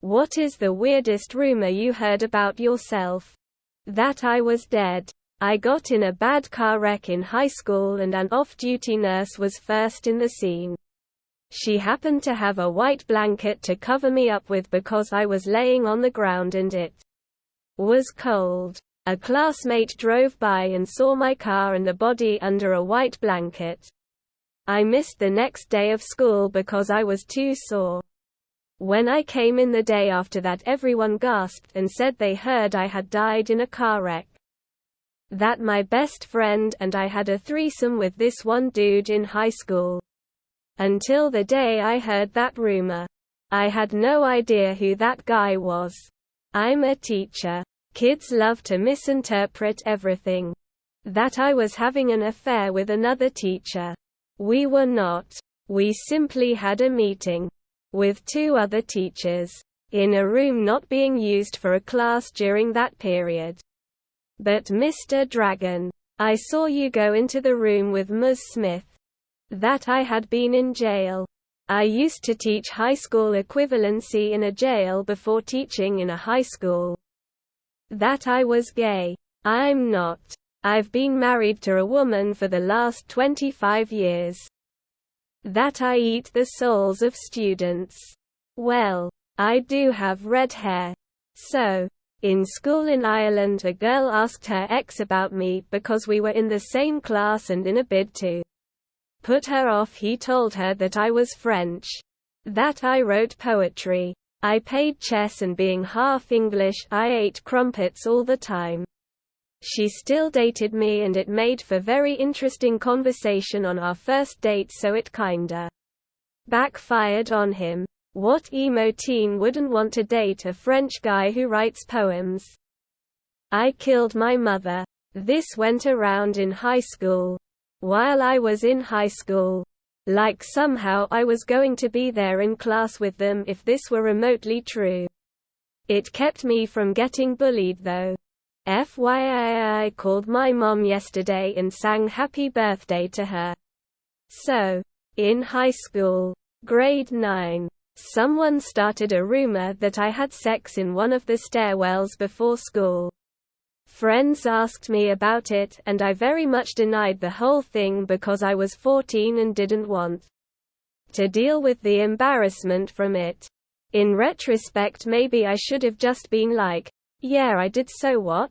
What is the weirdest rumor you heard about yourself? That I was dead. I got in a bad car wreck in high school and an off-duty nurse was first in the scene. She happened to have a white blanket to cover me up with because I was laying on the ground and it was cold. A classmate drove by and saw my car and the body under a white blanket. I missed the next day of school because I was too sore. When I came in the day after that, everyone gasped and said they heard I had died in a car wreck. That my best friend and I had a threesome with this one dude in high school. Until the day I heard that rumor. I had no idea who that guy was. I'm a teacher. Kids love to misinterpret everything. That I was having an affair with another teacher. We were not. We simply had a meeting. With 2 other teachers. In a room not being used for a class during that period. But Mr. Dragon, I saw you go into the room with Ms. Smith. That I had been in jail. I used to teach high school equivalency in a jail before teaching in a high school. That I was gay. I'm not. I've been married to a woman for the last 25 years. That I eat the souls of students. Well, I do have red hair. So, in school in Ireland, a girl asked her ex about me because we were in the same class, and in a bid to put her off, he told her that I was French. That I wrote poetry. I played chess, and being half English, I ate crumpets all the time. She still dated me, and it made for very interesting conversation on our first date, so it kinda backfired on him. What emo teen wouldn't want to date a French guy who writes poems? I killed my mother. This went around in high school. While I was in high school. Like somehow I was going to be there in class with them if this were remotely true. It kept me from getting bullied though. FYI, I called my mom yesterday and sang happy birthday to her. So, in high school, grade 9, someone started a rumor that I had sex in one of the stairwells before school. Friends asked me about it, and I very much denied the whole thing because I was 14 and didn't want to deal with the embarrassment from it. In retrospect, maybe I should have just been like, yeah, I did, so what?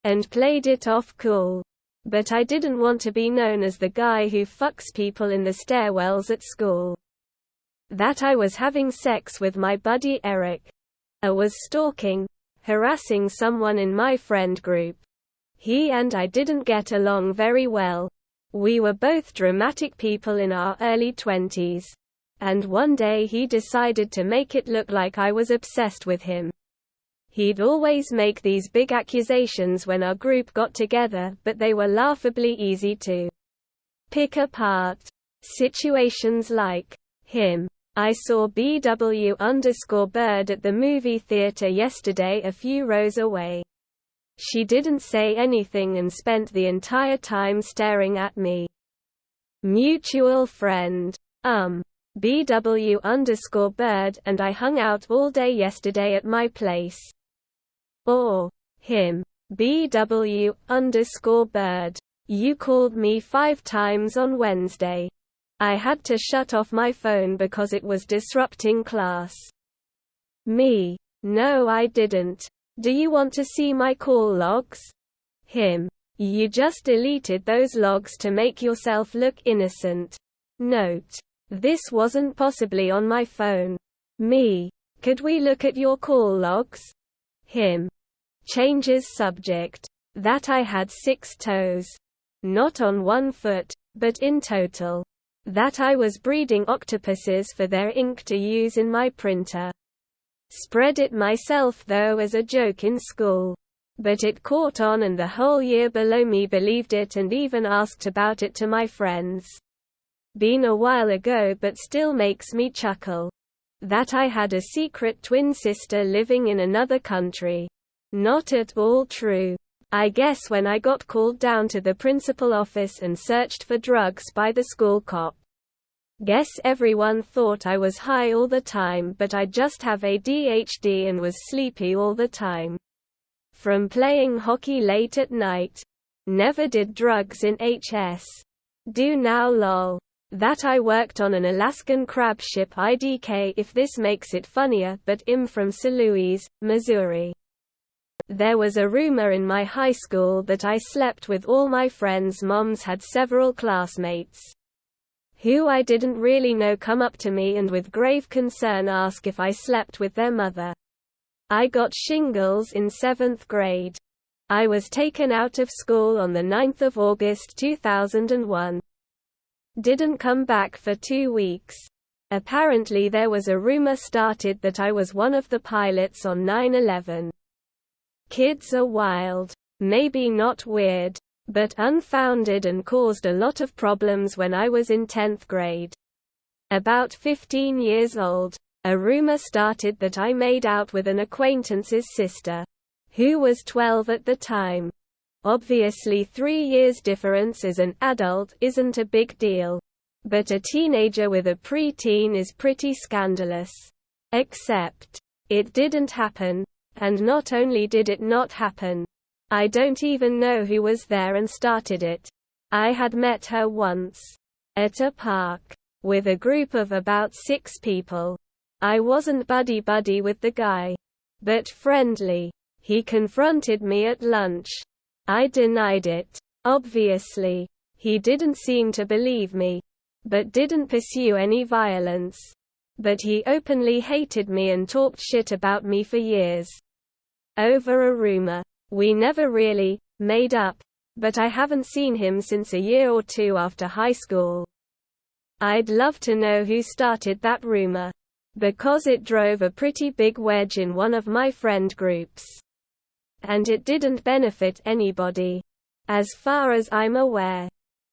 And played it off cool. But I didn't want to be known as the guy who fucks people in the stairwells at school. That I was having sex with my buddy Eric. I was stalking, harassing someone in my friend group. He and I didn't get along very well. We were both dramatic people in our early 20s. And one day he decided to make it look like I was obsessed with him. He'd always make these big accusations when our group got together, but they were laughably easy to pick apart. Situations like him. I saw BW_bird at the movie theater yesterday a few rows away. She didn't say anything and spent the entire time staring at me. Mutual friend. BW_bird and I hung out all day yesterday at my place. Or him. BW_bird. You called me 5 times on Wednesday. I had to shut off my phone because it was disrupting class. Me. No, I didn't. Do you want to see my call logs? Him. You just deleted those logs to make yourself look innocent. Note. This wasn't possibly on my phone. Me. Could we look at your call logs? Him. Changes subject. That I had 6 toes. Not on 1 foot, but in total. That I was breeding octopuses for their ink to use in my printer. Spread it myself though as a joke in school. But it caught on and the whole year below me believed it and even asked about it to my friends. Been a while ago but still makes me chuckle. That I had a secret twin sister living in another country. Not at all true. I guess when I got called down to the principal office and searched for drugs by the school cop. Guess everyone thought I was high all the time, but I just have ADHD and was sleepy all the time. From playing hockey late at night. Never did drugs in HS. Do now lol. That I worked on an Alaskan crab ship IDK if this makes it funnier, but I'm from St. Louis, Missouri. There was a rumor in my high school that I slept with all my friends' moms. Had several classmates who I didn't really know come up to me and with grave concern ask if I slept with their mother. I got shingles in 7th grade. I was taken out of school on the 9th of August 2001. Didn't come back for 2 weeks. Apparently there was a rumor started that I was one of the pilots on 9/11. Kids are wild. Maybe not weird, but unfounded, and caused a lot of problems when I was in 10th grade. About 15 years old, a rumor started that I made out with an acquaintance's sister, who was 12 at the time. Obviously 3 years difference as an adult isn't a big deal. But a teenager with a preteen is pretty scandalous. Except, it didn't happen. And not only did it not happen, I don't even know who was there and started it. I had met her once. At a park. With a group of about 6 people. I wasn't buddy-buddy with the guy. But friendly. He confronted me at lunch. I denied it. Obviously. He didn't seem to believe me. But didn't pursue any violence. But he openly hated me and talked shit about me for years. Over a rumor. We never really made up, but I haven't seen him since a year or 2 after high school. I'd love to know who started that rumor. Because it drove a pretty big wedge in one of my friend groups. And it didn't benefit anybody. As far as I'm aware.